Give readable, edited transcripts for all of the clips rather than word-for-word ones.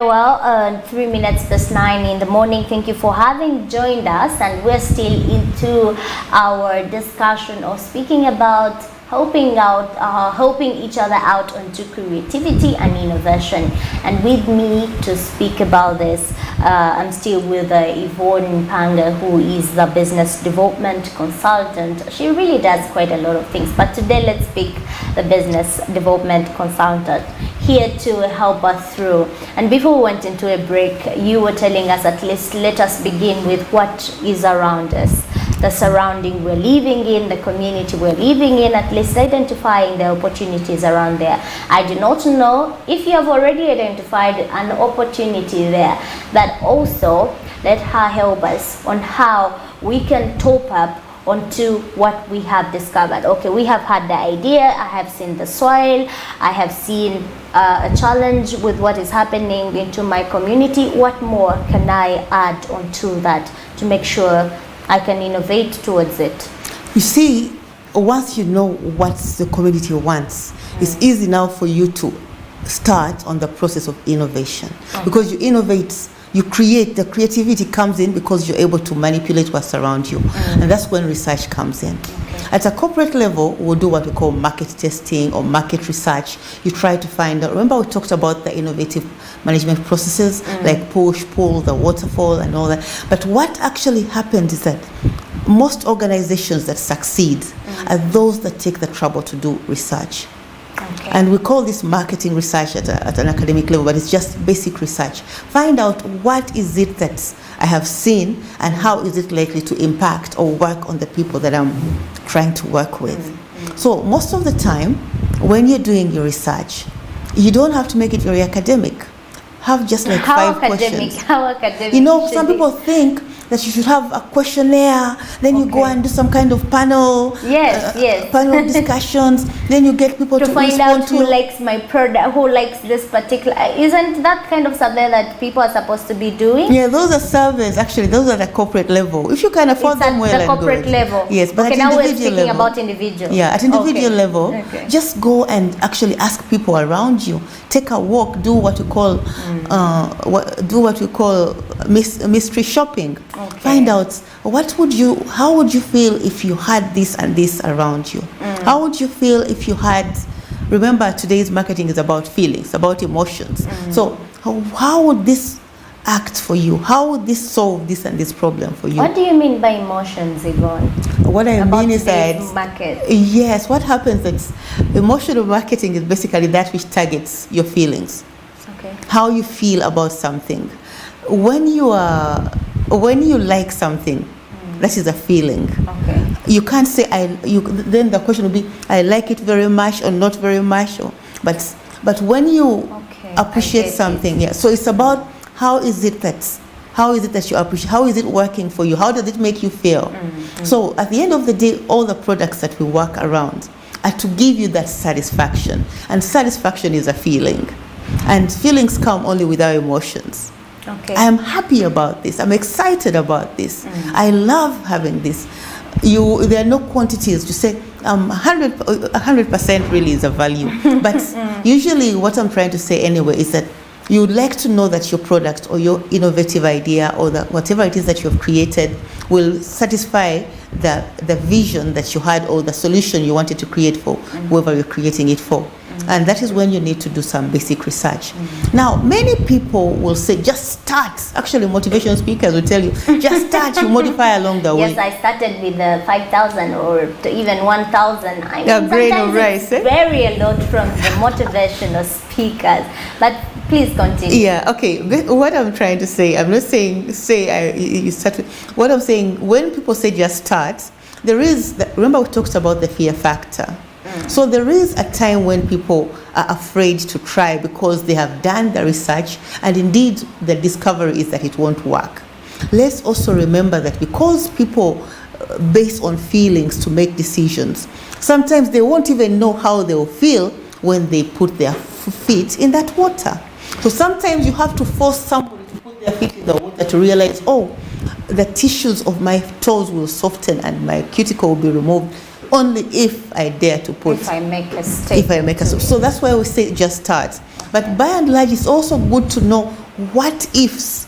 Well, 3 minutes past 9 in the morning. Thank you for having joined us, and we're still into our discussion of speaking about helping each other out onto creativity and innovation. And with me to speak about this, I'm still with Yvonne Mpanga, who is the business development consultant. She really does quite a lot of things, but today let's pick the business development consultant here to help us through. And before we went into a break, you were telling us, at least let us begin with what is around us, the surrounding we're living in, the community we're living in, at least identifying the opportunities around there. I do not know if you have already identified an opportunity there, but also let her help us on how we can top up onto what we have discovered. Okay, we have had the idea, I have seen the soil, I have seen a challenge with what is happening into my community. What more can I add onto that to make sure I can innovate towards it? You see, once you know what the community wants, it's easy now for you to start on the process of innovation. Because you innovate, you create, the creativity comes in because you're able to manipulate what's around you. And that's when research comes in. At a corporate level, we'll do what we call market testing or market research. You try to find out, remember we talked about the innovative management processes, like push, pull, the waterfall and all that. But what actually happens is that most organizations that succeed are those that take the trouble to do research. And we call this marketing research at an academic level, but it's just basic research. Find out what is it that I have seen and how is it likely to impact or work on the people that I'm trying to work with. So most of the time, when you're doing your research, you don't have to make it very academic. Have just like five questions. How academic? You know, some people think that you should have a questionnaire, then you go and do some kind of panel, panel discussions, then you get people to find out who likes my product, who likes this particular. Isn't that kind of survey that people are supposed to be doing? Yeah, those are surveys. Actually, those are the corporate level. If you can afford them well, the corporate level. Yes, but okay, at now we're individual speaking level, about individual. Yeah, at individual level, just go and actually ask people around you. Take a walk. Do what we call mystery shopping. Find out how would you feel if you had this and this around you? How would you feel if you had, remember today's marketing is about feelings, about emotions. So how would this act for you? How would this solve this and this problem for you? What do you mean by emotions, Yvonne? What I mean is that, market. Yes, what happens is emotional marketing is basically that which targets your feelings. How you feel about something. When you like something, that is a feeling. You can't say then the question will be, I like it very much or not very much, but when you appreciate something, so it's about how is it that you appreciate, how is it working for you, how does it make you feel? So at the end of the day, all the products that we work around are to give you that satisfaction, and satisfaction is a feeling. And feelings come only with our emotions. I am happy about this. I'm excited about this. I love having this. There are no quantities to say 100% really is a value. But usually what I'm trying to say anyway is that you would like to know that your product or your innovative idea or whatever it is that you have created will satisfy the vision that you had or the solution you wanted to create for whoever you're creating it for. And that is when you need to do some basic research. Now, many people will say, just start. Actually, motivation speakers will tell you, just start, you modify along the way. Yes, I started with 5,000 or even 1,000. I mean, grain of rice, vary a lot from the motivational speakers. But please continue. Yeah, okay. What I'm trying to say, I'm not saying, you start with, what I'm saying, when people say just start, remember we talked about the fear factor. So there is a time when people are afraid to try because they have done the research and indeed the discovery is that it won't work. Let's also remember that because people base on feelings to make decisions, sometimes they won't even know how they will feel when they put their feet in that water. So sometimes you have to force somebody to put their feet in the water to realize, oh, the tissues of my toes will soften and my cuticle will be removed only if I dare to put. If I make a step. So that's why we say just start. But by and large, it's also good to know what ifs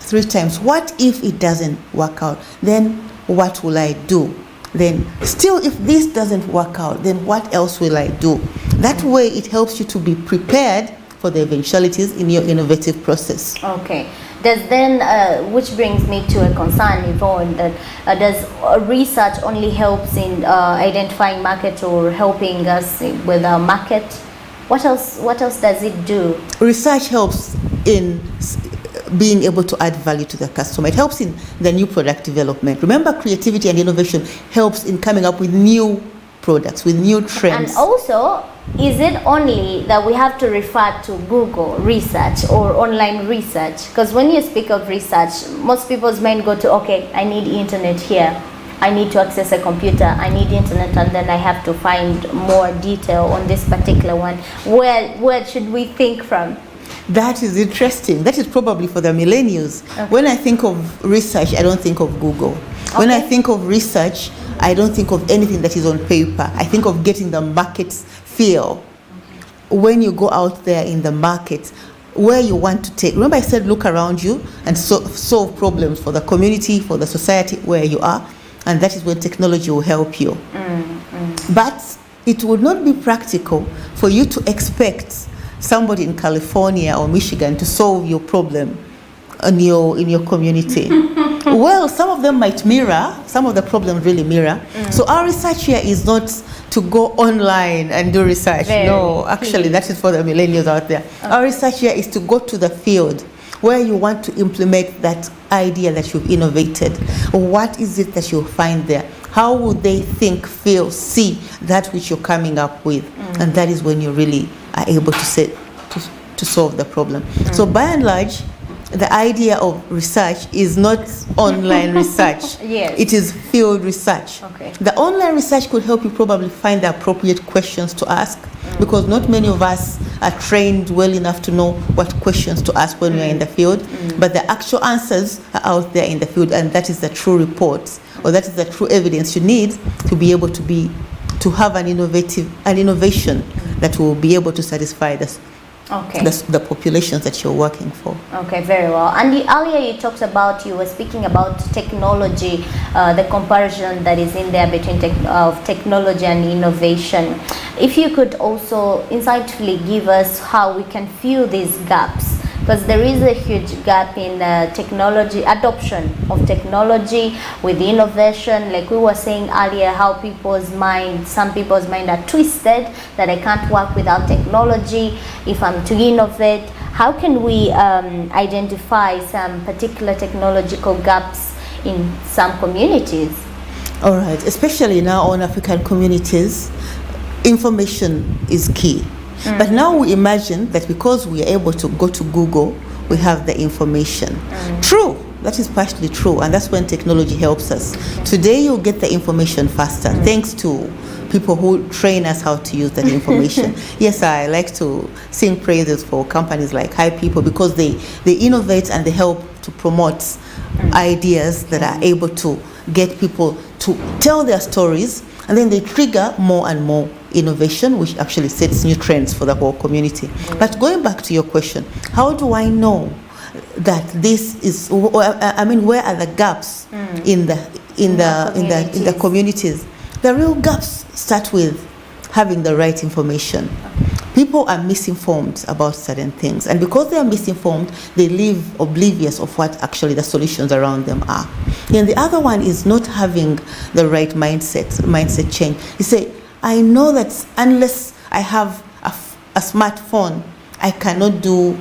3 times. What if it doesn't work out? Then what will I do? Then still, if this doesn't work out, then what else will I do? That way it helps you to be prepared for the eventualities in your innovative process. Okay. Does then, which brings me to a concern, Yvonne, that does research only helps in identifying market or helping us with our market? What else does it do? Research helps in being able to add value to the customer. It helps in the new product development. Remember, creativity and innovation helps in coming up with new products, with new trends. And also, is it only that we have to refer to Google research or online research? Because when you speak of research, most people's mind go to, okay, I need internet here. I need to access a computer. I need internet, and then I have to find more detail on this particular one. Where should we think from? That is interesting. That is probably for the millennials. Okay. When I think of research, I don't think of Google. Okay. When I think of research, I don't think of anything that is on paper. I think of getting the markets feel. Okay. When you go out there in the market, where you want to take. Remember I said look around you and solve problems for the community, for the society where you are. And that is when technology will help you. But it would not be practical for you to expect somebody in California or Michigan to solve your problem in your community. Well, some of them might mirror, some of the problems really mirror. So our research here is not to go online and do research. No, actually that is for the millennials out there. Okay. Our research here is to go to the field where you want to implement that idea that you've innovated. What is it that you'll find there? How would they think, feel, see that which you're coming up with? And that is when you really are able to solve the problem. So by and large, the idea of research is not online research. Yes. It is field research. Okay. The online research could help you probably find the appropriate questions to ask, because not many of us are trained well enough to know what questions to ask when we are in the field. But the actual answers are out there in the field, and that is the true report, or that is the true evidence you need to be able to have an innovation that will be able to satisfy the populations that you're working for. Okay, very well. And earlier you were speaking about technology, the comparison that is in there between technology and innovation. If you could also insightfully give us how we can fill these gaps, because there is a huge gap in technology, adoption of technology with innovation. Like we were saying earlier, how some people's mind are twisted, that I can't work without technology if I'm to innovate. How can we identify some particular technological gaps in some communities? All right, especially now on African communities, information is key. But now we imagine that because we are able to go to Google, we have the information. True, that is partially true, and that's when technology helps us. Today you'll get the information faster, thanks to people who train us how to use that information. Yes, I like to sing praises for companies like High People, because they innovate and they help to promote ideas that are able to get people to tell their stories, and then they trigger more and more innovation, which actually sets new trends for the whole community. But going back to your question, how do I know that this is, I mean, where are the gaps in the communities? The real gaps start with having the right information. People are misinformed about certain things, and because they are misinformed, they live oblivious of what actually the solutions around them are. And the other one is not having the right mindset change. You say, I know that unless I have a smartphone, I cannot do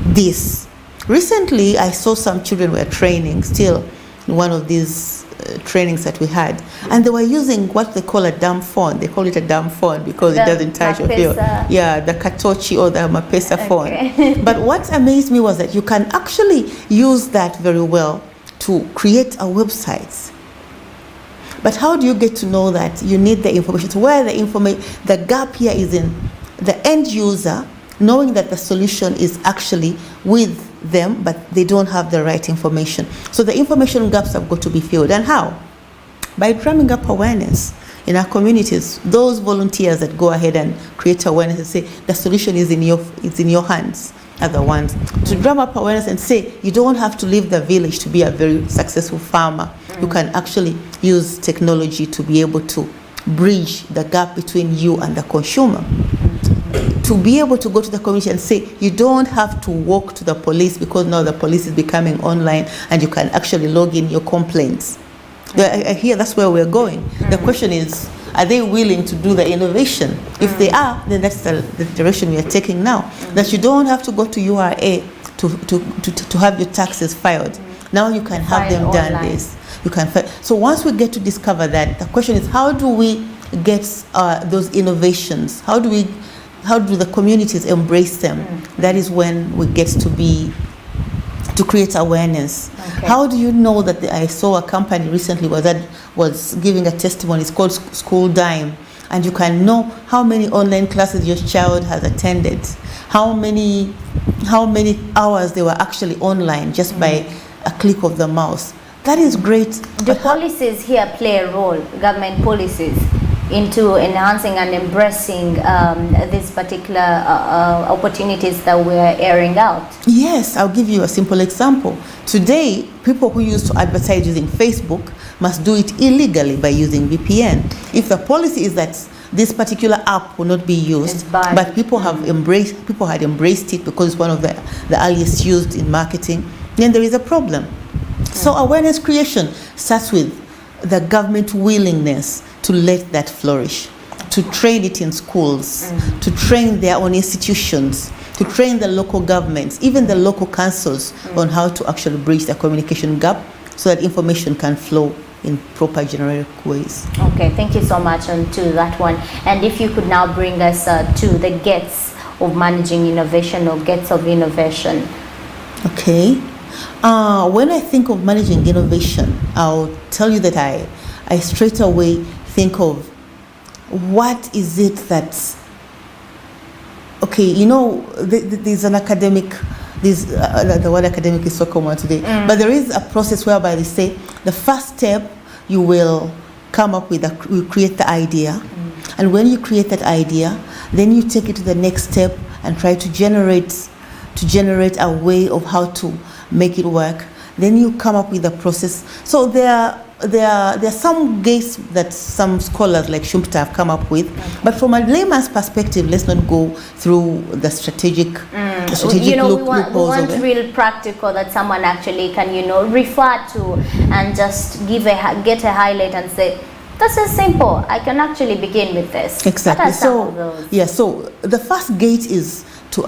this. Recently, I saw some children were training, still in one of these trainings that we had, and they were using what they call a dumb phone. They call it a dumb phone because it doesn't touch your field. Yeah, the Katochi or the Mapesa phone. But what amazed me was that you can actually use that very well to create a website. But how do you get to know that? You need the information. So where the gap here is in the end user knowing that the solution is actually with them, but they don't have the right information. So the information gaps have got to be filled. And how? By drumming up awareness. in our communities, those volunteers that go ahead and create awareness and say the solution is in your hands are the ones to drum up awareness and say you don't have to leave the village to be a very successful farmer. You can actually use technology to be able to bridge the gap between you and the consumer. To be able to go to the community and say you don't have to walk to the police, because now the police is becoming online and you can actually log in your complaints. I hear that's where we're going. The question is, are they willing to do the innovation? If they are, then that's the direction we are taking now. That you don't have to go to URA to have your taxes filed. Now you can have them done this. You can. So once we get to discover that, the question is, how do we get those innovations? How do the communities embrace them? That is when we get to create awareness. Okay. How do you know that I saw a company recently was giving a testimony? It's called School Dime, and you can know how many online classes your child has attended, how many hours they were actually online just by a click of the mouse. That is great. Do policies here play a role, government policies, into enhancing and embracing these particular opportunities that we're airing out? Yes, I'll give you a simple example. Today, people who used to advertise using Facebook must do it illegally by using VPN. If the policy is that this particular app will not be used, but people had embraced it because it's one of the earliest used in marketing, then there is a problem. So awareness creation starts with the government willingness to let that flourish, to train it in schools, to train their own institutions, to train the local governments, even the local councils on how to actually bridge the communication gap so that information can flow in proper generic ways. Okay, thank you so much on to that one. And if you could now bring us to the gates of managing innovation or gates of innovation. Okay. When I think of managing innovation, I'll tell you that I straight away think of what is it that's okay. You know, there's an academic. The word academic is so common today, but there is a process whereby they say the first step you will come up with you create the idea, and when you create that idea, then you take it to the next step and try to generate a way of how to make it work. Then you come up with a process. So there are some gates that some scholars like Schumpeter have come up with, but from a layman's perspective, let's not go through the strategic loopholes. We want real practical that someone actually can refer to and just get a highlight and say, this is simple, I can actually begin with this. Exactly. So the first gate is to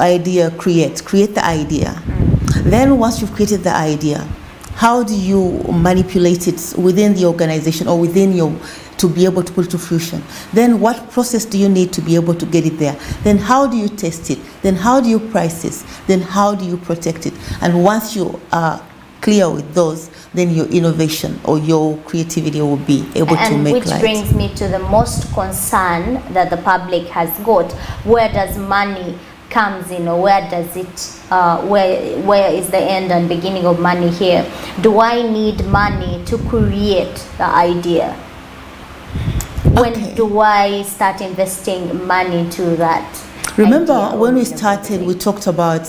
create the idea. Then once you've created the idea, how do you manipulate it within the organization or to be able to put it to fruition? Then what process do you need to be able to get it there? Then how do you test it? Then how do you price it? Then how do you protect it? And once you are clear with those, then your innovation or your creativity will be able to make light. Which brings me to the most concern that the public has got. Where does money comes in, or where does it where is the end and beginning of money here? Do I need money to create the idea? When do I start investing money to that? Remember when we started, we talked about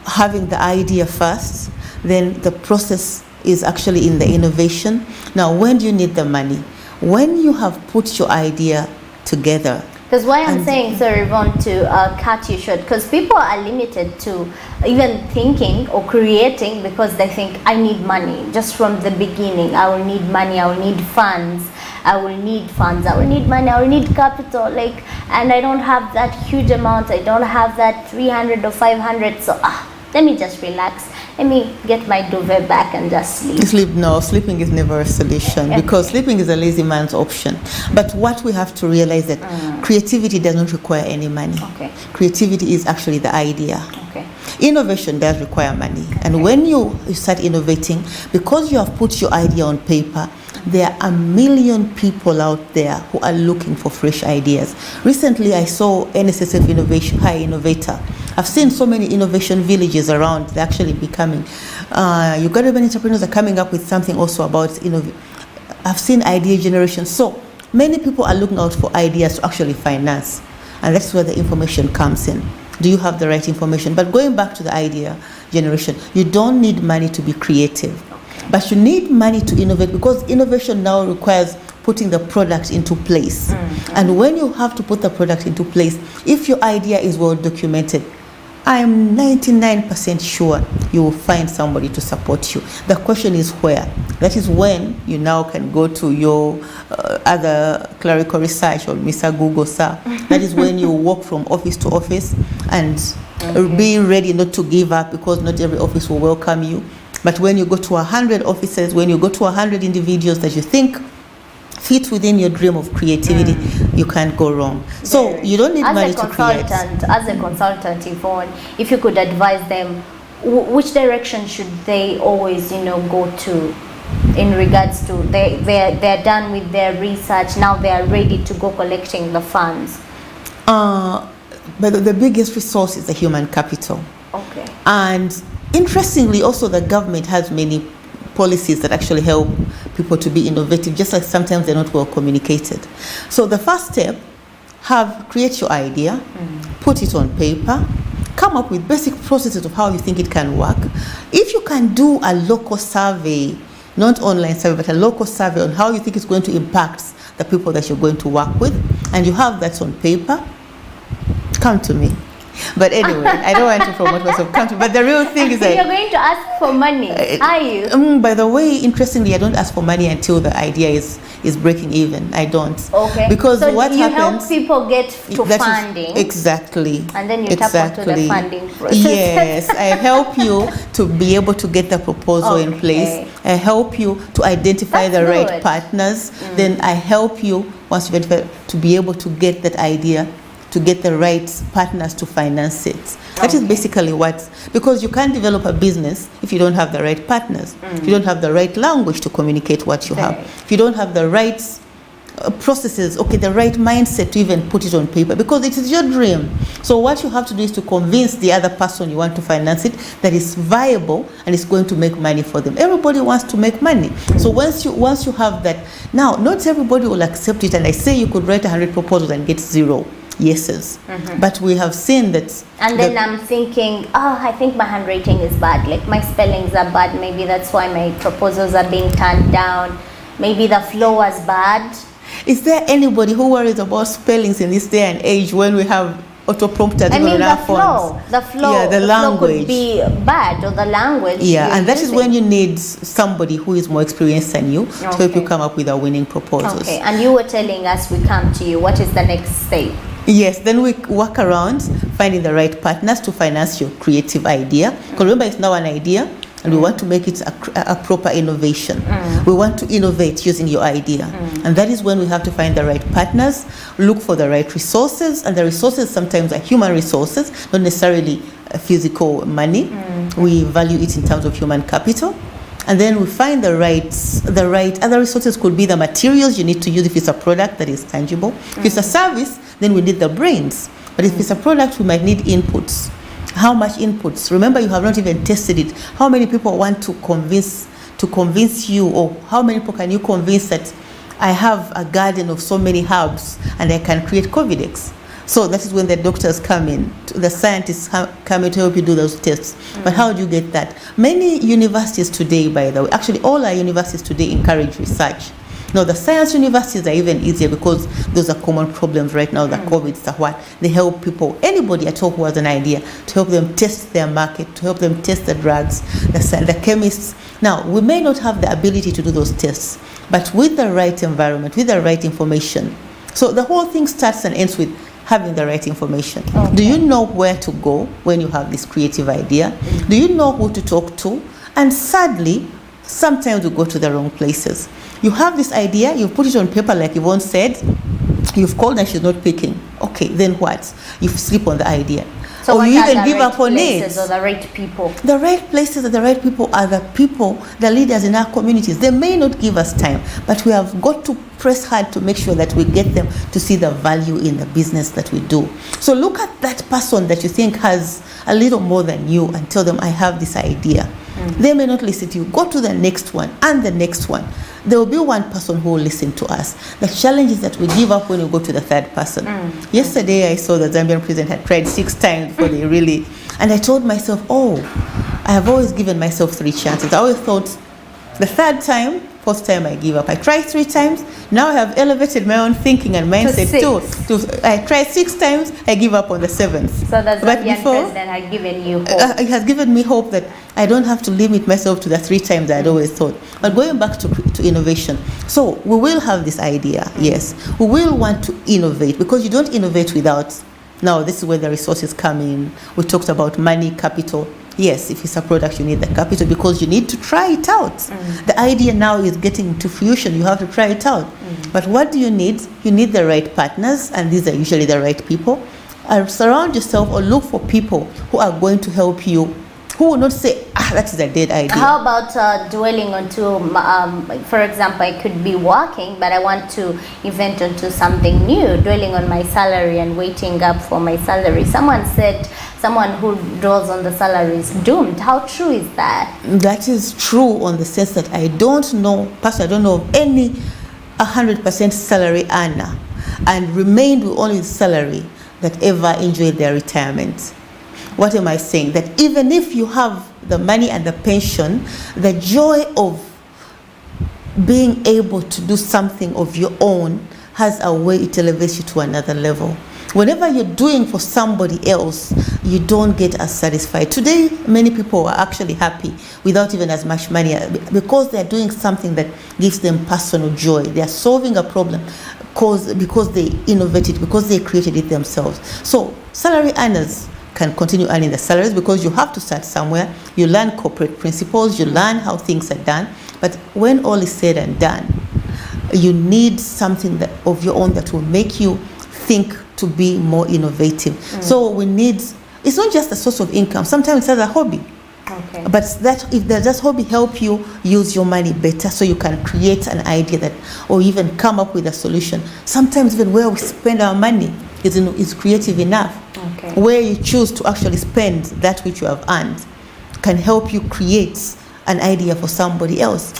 having the idea first, then the process is actually in the innovation. Now, when do you need the money? When you have put your idea together. Because why I'm saying, sorry, Yvonne, to cut you short, because people are limited to even thinking or creating because they think, I need money. Just from the beginning, I will need money, I will need funds, I will need money, I will need capital. And I don't have that huge amount, I don't have that 300 or 500, so let me just relax. Let me get my duvet back and just sleep. No, sleeping is never a solution because sleeping is a lazy man's option. But what we have to realize that creativity does not require any money. Okay. Creativity is actually the idea. Okay. Innovation does require money. And when you start innovating, because you have put your idea on paper, there are 1 million people out there who are looking for fresh ideas. Recently, I saw NSSF Innovation High Innovator. I've seen so many innovation villages around. They're actually becoming. You've got many entrepreneurs are coming up with something also about I've seen idea generation. So many people are looking out for ideas to actually finance, and that's where the information comes in. Do you have the right information? But going back to the idea generation, you don't need money to be creative, but you need money to innovate, because innovation now requires putting the product into place. And when you have to put the product into place, if your idea is well documented, I'm 99% sure you will find somebody to support you. The question is where. That is when you now can go to your other clerical research or Mr. Google, sir. That is when you walk from office to office and be ready not to give up, because not every office will welcome you. But when you go to 100 offices, when you go to 100 individuals that you think fit within your dream of creativity, you can't go wrong. So you don't need money to create. As a consultant, Yvonne, if you could advise them, which direction should they always, go to in regards to they're done with their research, now they are ready to go collecting the funds? But the biggest resource is the human capital. Okay. And interestingly, also the government has many policies that actually help people to be innovative, just like sometimes they're not well communicated. So the first step, create your idea, put it on paper, come up with basic processes of how you think it can work. If you can do a local survey, not online survey, but a local survey on how you think it's going to impact the people that you're going to work with, and you have that on paper, come to me. But anyway, I don't want to promote myself. But the real thing is that you're going to ask for money, are you? By the way, interestingly, I don't ask for money until the idea is breaking even. I don't. Okay. Because so what you happens? Help people get to funding. Exactly. And then you tap into the funding process. Yes, I help you to be able to get the proposal in place. I help you to identify the right partners. Then I help you, once you identify, to be able to get that idea, to get the right partners to finance it. That is basically because you can't develop a business if you don't have the right partners, if you don't have the right language to communicate what you have, if you don't have the right processes, the right mindset to even put it on paper, because it is your dream. So what you have to do is to convince the other person you want to finance it that it's viable and it's going to make money for them. Everybody wants to make money. So once you have that, now not everybody will accept it, and I say you could write 100 proposals and get 0 yeses. But we have seen that. And then I'm thinking, I think my handwriting is bad, like my spellings are bad, maybe that's why my proposals are being turned down, maybe the flow was bad. Is there anybody who worries about spellings in this day and age when we have autoprompters on our phones? The flow could be bad, or the language. And that is when you need somebody who is more experienced than you to help you come up with a winning proposal. Okay, and you were telling us we come to you. What is the next step? Yes, then we work around finding the right partners to finance your creative idea. Because remember, it's now an idea, and we want to make it a proper innovation. We want to innovate using your idea. And that is when we have to find the right partners, look for the right resources, and the resources sometimes are human resources, not necessarily physical money. We value it in terms of human capital. And then we find the right other resources. Could be the materials you need to use if it's a product that is tangible. If it's a service, then we need the brains. But if it's a product, we might need inputs. How much inputs? Remember, you have not even tested it. How many people want to convince you, or how many people can you convince that I have a garden of so many herbs and I can create Covidex? So that is when the doctors come in, the scientists come in to help you do those tests. But how do you get that? Many universities today, by the way, actually all our universities today encourage research. Now, the science universities are even easier because those are common problems right now. The COVID stuff, they help people, anybody at all who has an idea, to help them test their market, to help them test the drugs, the chemists. Now, we may not have the ability to do those tests, but with the right environment, with the right information. So the whole thing starts and ends with having the right information. Do you know where to go when you have this creative idea? Do you know who to talk to? And sadly, sometimes we go to the wrong places. You have this idea, you put it on paper like Yvonne said, you've called and she's not picking. Okay, then what? You sleep on the idea. So or you even give up on it. Or the right people? The right places and the right people are the people, the leaders in our communities. They may not give us time, but we have got to press hard to make sure that we get them to see the value in the business that we do. So look at that person that you think has a little more than you and tell them, I have this idea. They may not listen to you. Go to the next one and the next one. there will be one person who will listen to us. The challenge is that we give up when we go to the third person. Yesterday I saw the Zambian president had tried 6 times before they really, and I told myself, oh, I have always given myself 3 chances. I always thought the third time, fourth time I give up. I tried 3 times. Now I have elevated my own thinking and mindset too. I tried 6 times. I give up on the 7th. So the Zambian president has given you hope. It has given me hope that I don't have to limit myself to the 3 times I'd always thought. But going back to innovation, so we will have this idea. Yes, we will want to innovate, because you don't innovate without. Now this is where the resources come in. We talked about money, capital. Yes, if it's a product, you need the capital because you need to try it out. The idea now is getting into fruition. You have to try it out. But what do you need? You need the right partners, and these are usually the right people. Surround yourself or look for people who are going to help you, who will not say, that is a dead idea. How about dwelling onto, for example, I could be working, but I want to invent onto something new, dwelling on my salary and waiting up for my salary. Someone said, someone who dwells on the salary is doomed. How true is that? That is true on the sense that I don't know, personally, I don't know of any 100% salary earner and remained with only salary that ever enjoyed their retirement. What am I saying? That even if you have the money and the pension, the joy of being able to do something of your own has a way it elevates you to another level. Whenever you're doing for somebody else, you don't get as satisfied. Today, many people are actually happy without even as much money because they're doing something that gives them personal joy. They are solving a problem because they innovated, because they created it themselves. So salary earners can continue earning the salaries because you have to start somewhere. You learn corporate principles, you learn how things are done. But when all is said and done, you need something that of your own that will make you think to be more innovative. So we need, it's not just a source of income. Sometimes it's as a hobby. Okay. But that if does that hobby help you use your money better so you can create an idea that, or even come up with a solution. Sometimes even where we spend our money is creative enough. Okay. Where you choose to actually spend that which you have earned can help you create an idea for somebody else.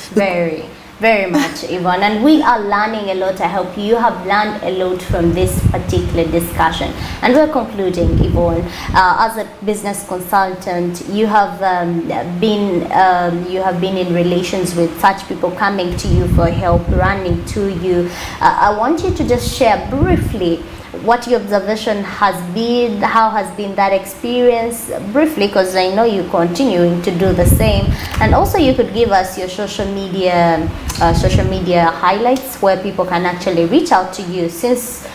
Very much, Yvonne, and we are learning a lot. I hope you have learned a lot from this particular discussion. And we're concluding, Yvonne, as a business consultant, you have been in relations with such people coming to you for help, running to you. I want you to just share briefly what your observation has been, how has been that experience briefly, because I know you're continuing to do the same. And also you could give us your social media highlights where people can actually reach out to you, since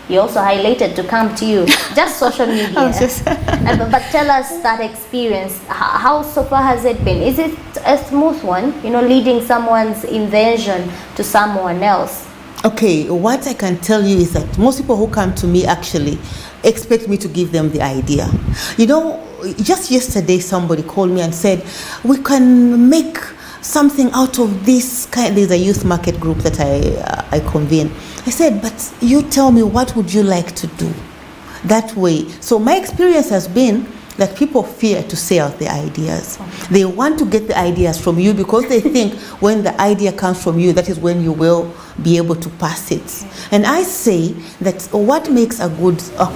you also highlighted to come to you, just social media. But tell us that experience. How so far has it been? Is it a smooth one, leading someone's invention to someone else? Okay, what I can tell you is that most people who come to me actually expect me to give them the idea. Just yesterday somebody called me and said, we can make something out of this kind. There's a youth market group that I convene. I said, but you tell me, what would you like to do that way? So my experience has been that people fear to say out their ideas. They want to get the ideas from you because they think when the idea comes from you, that is when you will be able to pass it. And I say that what makes a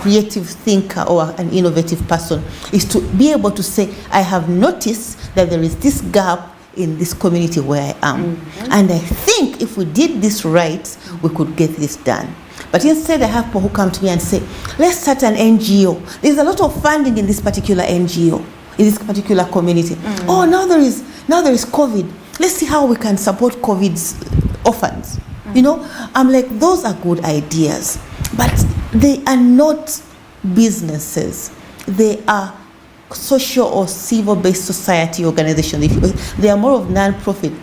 creative thinker or an innovative person is to be able to say, I have noticed that there is this gap in this community where I am. And I think if we did this right, we could get this done. But instead, I have people who come to me and say, let's start an NGO. There's a lot of funding in this particular NGO, in this particular community. Oh, now there is COVID. Let's see how we can support COVID's orphans. I'm like, those are good ideas, but they are not businesses. They are social or civil-based society organizations. They are more of non-profit.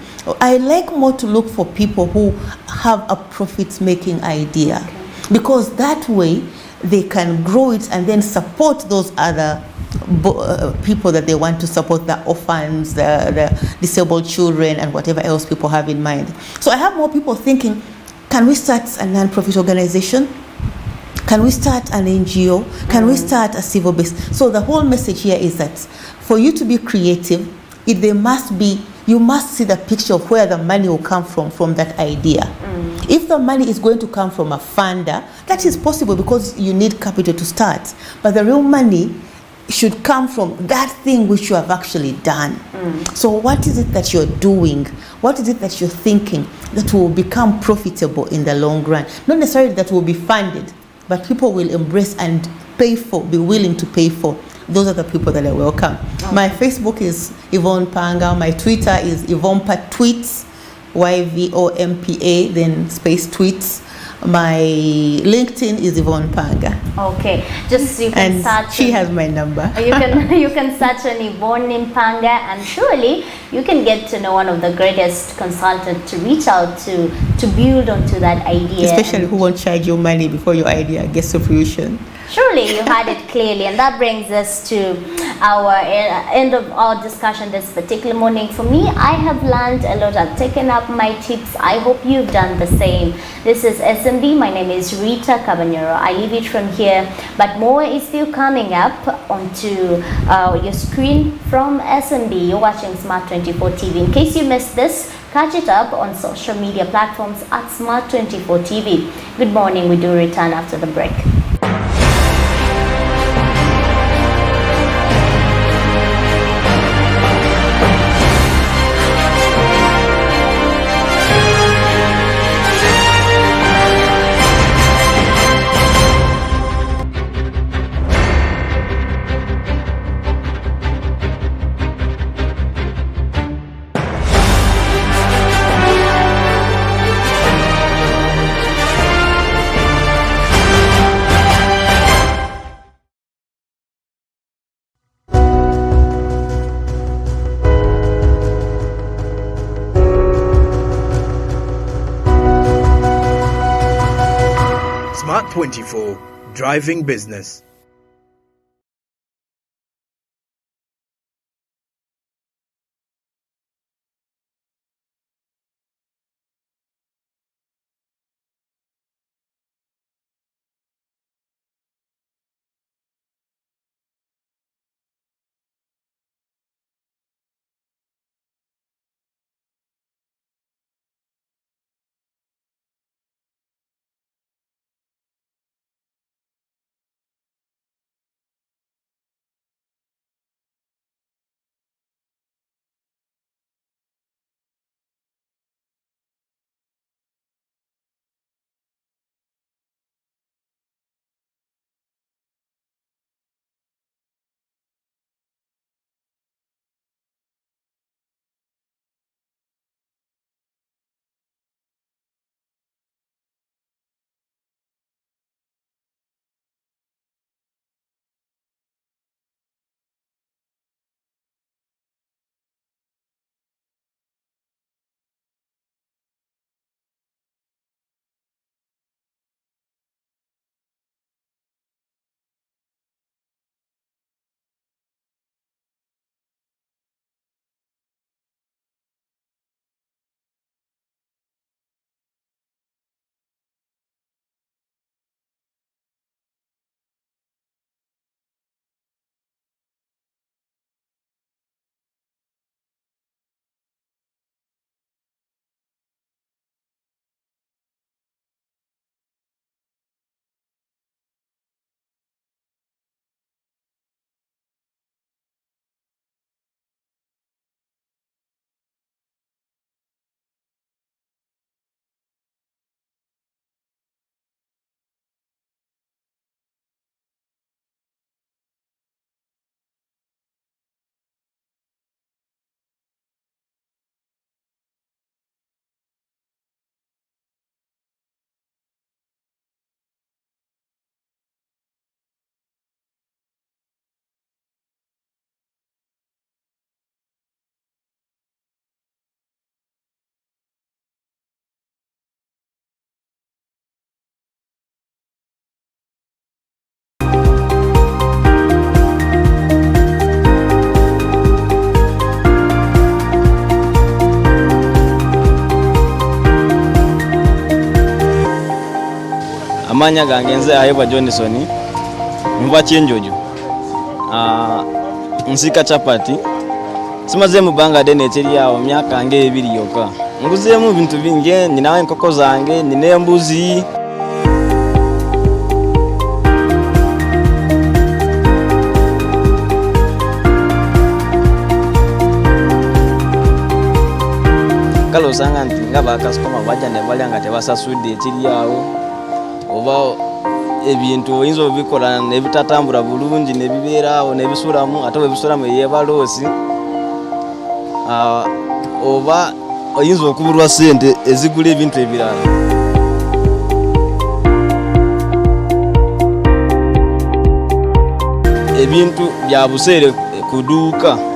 I like more to look for people who have a profit-making idea, because that way they can grow it and then support those other people that they want to support, the orphans, the disabled children, and whatever else people have in mind. So I have more people thinking, can we start a non-profit organization? Can we start an NGO? Can we start a civil base? So the whole message here is that for you to be creative, there must be you must see the picture of where the money will come from that idea. If the money is going to come from a funder, that is possible because you need capital to start. But the real money should come from that thing which you have actually done. So what is it that you're doing? What is it that you're thinking that will become profitable in the long run? Not necessarily that will be funded, but people will embrace and pay for, be willing to pay for. Those are the people that I welcome. Okay. My Facebook is Yvonne Mpanga. My Twitter is Yvonne Tweets, YVOMPA, then space tweets. My LinkedIn is Yvonne Mpanga. Okay, just you can search. She has my number. You can search on Yvonne Mpanga, and surely you can get to know one of the greatest consultants to reach out to build onto that idea. Especially who won't charge you money before your idea gets to fruition. Surely you had it clearly, and that brings us to our end of our discussion this particular morning. For me, I have learned a lot. I've taken up my tips. I hope you've done the same. This is SMB. My name is RITAH KABANYORO. I leave it from here, but more is still coming up onto your screen from SMB. You're watching Smart 24 TV. In case you missed this, catch it up on social media platforms at Smart 24 TV. Good morning. We do return after the break. Smart 24, driving business. Amanya gange nze Ayeba Johnson mva Chenjojo nsika chapati simazeemu bbanga ddene ekiri awo myaka ng'ebiri yokka. Nguzeemu bintu bingi, ninawo enkoko zange, nina embuzi. Kale osanga nti nga bakasitoma bajja ne balya nga tebasasudde ekiri awo, oba ebintu oyinza obikola ne bitatambula bulungi ne bibeera awo ne bisulamu, ate bwe bisulamu eyeebaloosi, oba oyinza okubulwa ssente ezigula ebintu ebirala. Ebintu bya buseere ku dduuka.